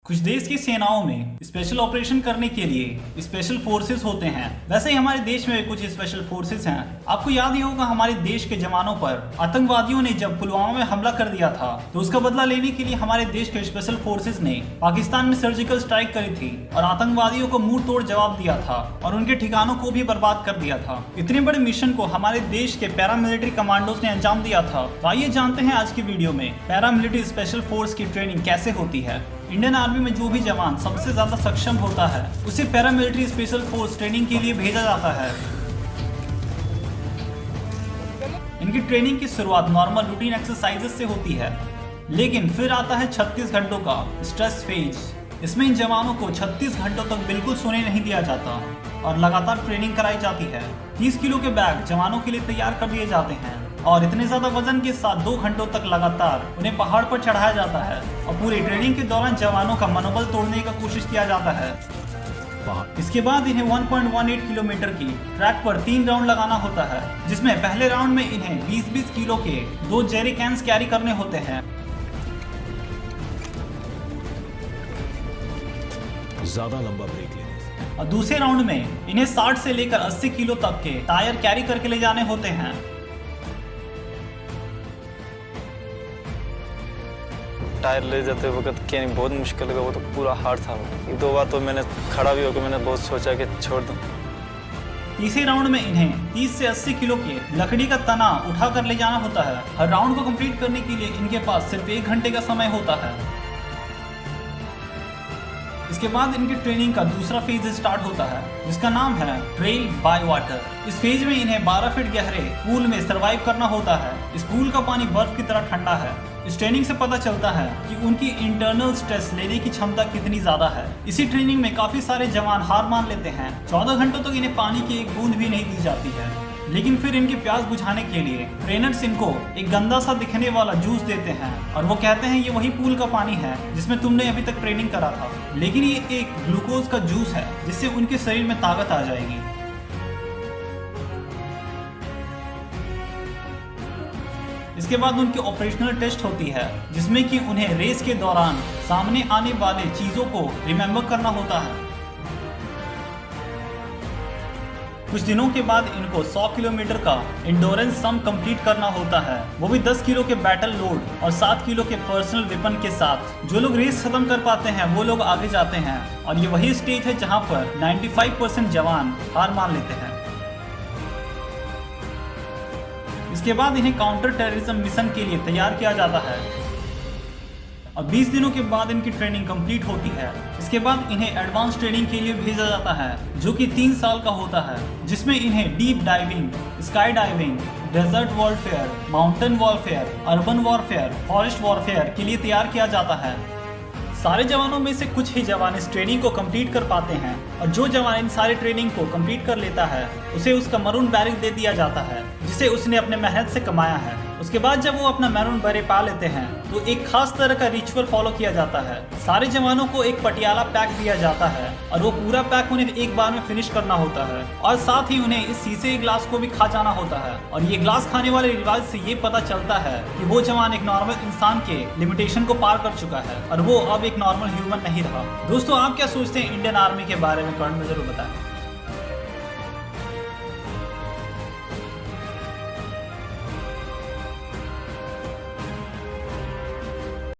कुछ देश की सेनाओं में स्पेशल ऑपरेशन करने के लिए स्पेशल फोर्सेस होते हैं। वैसे ही हमारे देश में कुछ स्पेशल फोर्सेस हैं। आपको याद ही होगा हमारे देश के जवानों पर आतंकवादियों ने जब पुलवामा में हमला कर दिया था तो उसका बदला लेने के लिए हमारे देश के स्पेशल फोर्सेस ने पाकिस्तान में सर्जिकल स्ट्राइक करी थी और आतंकवादियों को मुंह तोड़ जवाब दिया था और उनके ठिकानों को भी बर्बाद कर दिया था। इतने बड़े मिशन को हमारे देश के पैरामिलिट्री कमांडोज ने अंजाम दिया था। तो आइए जानते हैं आज की वीडियो में पैरामिलिट्री स्पेशल फोर्स की ट्रेनिंग कैसे होती है। इंडियन आर्मी में जो भी जवान सबसे ज्यादा सक्षम होता है उसे पैरामिलिट्री स्पेशल फोर्स ट्रेनिंग के लिए भेजा जाता है। इनकी ट्रेनिंग की शुरुआत नॉर्मल रूटीन एक्सरसाइजेस से होती है, लेकिन फिर आता है 36 घंटों का स्ट्रेस फेज। इसमें इन जवानों को 36 घंटों तक बिल्कुल सोने नहीं दिया जाता और लगातार ट्रेनिंग कराई जाती है। 30 किलो के बैग जवानों के लिए तैयार कर दिए जाते हैं और इतने ज्यादा वजन के साथ 2 घंटों तक लगातार उन्हें पहाड़ पर चढ़ाया जाता है और पूरी ट्रेनिंग के दौरान जवानों का मनोबल तोड़ने का कोशिश किया जाता है। इसके बाद इन्हें 1.18 किलोमीटर की ट्रैक पर 3 राउंड लगाना होता है, जिसमें पहले राउंड में इन्हें 20-20 किलो के 2 जेरी कैंस कैरी करने होते हैं। ज्यादा लंबा ब्रेक लेने और दूसरे राउंड में इन्हें 60 से लेकर 80 किलो तक के टायर कैरी करके ले जाने होते हैं। टायर ले जाते वक्त क्या नहीं बहुत मुश्किल लगा, वो तो पूरा हार्ड था। एक दो बार तो मैंने खड़ा भी होकर मैंने बहुत सोचा कि छोड़ दूं। तीसरे राउंड में इन्हें 30 से 80 किलो के लकड़ी का तना उठा कर ले जाना होता है। हर राउंड को कंप्लीट करने के लिए इनके पास सिर्फ 1 घंटे का समय होता है। इसके बाद इनकी ट्रेनिंग का दूसरा फेज स्टार्ट होता है, जिसका नाम है ट्रेल बाय वाटर। इस फेज में इन्हें 12 फीट गहरे पूल में सरवाइव करना होता है। इस पूल का पानी बर्फ की तरह ठंडा है। इस ट्रेनिंग से पता चलता है कि उनकी इंटरनल स्ट्रेस लेने की क्षमता कितनी ज्यादा है। इसी ट्रेनिंग में काफी सारे जवान हार मान लेते हैं। 14 घंटों तक इन्हें पानी की एक बूंद भी नहीं दी जाती है, लेकिन फिर इनकी प्यास बुझाने के लिए ट्रेनर्स इनको एक गंदा सा दिखने वाला जूस देते हैं और वो कहते हैं ये वही पूल का पानी है जिसमें तुमने अभी तक ट्रेनिंग करा था, लेकिन ये एक ग्लूकोज का जूस है जिससे उनके शरीर में ताकत आ जाएगी। इसके बाद उनकी ऑपरेशनल टेस्ट होती है, जिसमें कि उन्हें रेस के दौरान सामने आने वाले चीजों को रिमेम्बर करना होता है। कुछ दिनों के बाद इनको 100 किलोमीटर का इंडोरेंस सम कंप्लीट करना होता है, वो भी 10 किलो के बैटल लोड और 7 किलो के पर्सनल वेपन के साथ। जो लोग रेस खत्म कर पाते हैं वो लोग आगे जाते हैं और ये वही स्टेज है जहां पर 95% जवान हार मान लेते हैं। इसके बाद इन्हें काउंटर टेररिज्म मिशन के लिए तैयार किया जाता है और 20 दिनों के बाद इनकी ट्रेनिंग कंप्लीट होती है। इसके बाद इन्हें एडवांस ट्रेनिंग के लिए भेजा जाता है, जो कि 3 साल का होता है, जिसमें इन्हें deep diving, sky diving, desert warfare, mountain warfare, urban warfare, forest warfare के लिए तैयार किया जाता है। सारे जवानों में से कुछ ही जवान इस ट्रेनिंग को कंप्लीट कर पाते हैं और जो जवान इन सारे ट्रेनिंग को कंप्लीट कर लेता है उसे उसका मरून बैरक दे दिया जाता है, जिसे उसने अपने मेहनत से कमाया है। उसके बाद जब वो अपना मैरून बैरक पा लेते हैं तो एक खास तरह का रिचुअल फॉलो किया जाता है। सारे जवानों को एक पटियाला पैक दिया जाता है और वो पूरा पैक उन्हें एक बार में फिनिश करना होता है और साथ ही उन्हें इस शीशे के ग्लास को भी खा जाना होता है। और ये ग्लास खाने वाले रिवाज से ये पता चलता है कि वो जवान एक नॉर्मल इंसान के लिमिटेशन को पार कर चुका है और वो अब एक नॉर्मल ह्यूमन नहीं रहा। दोस्तों, आप क्या सोचते हैं इंडियन आर्मी के बारे में? कमेंट में जरूर बताएं।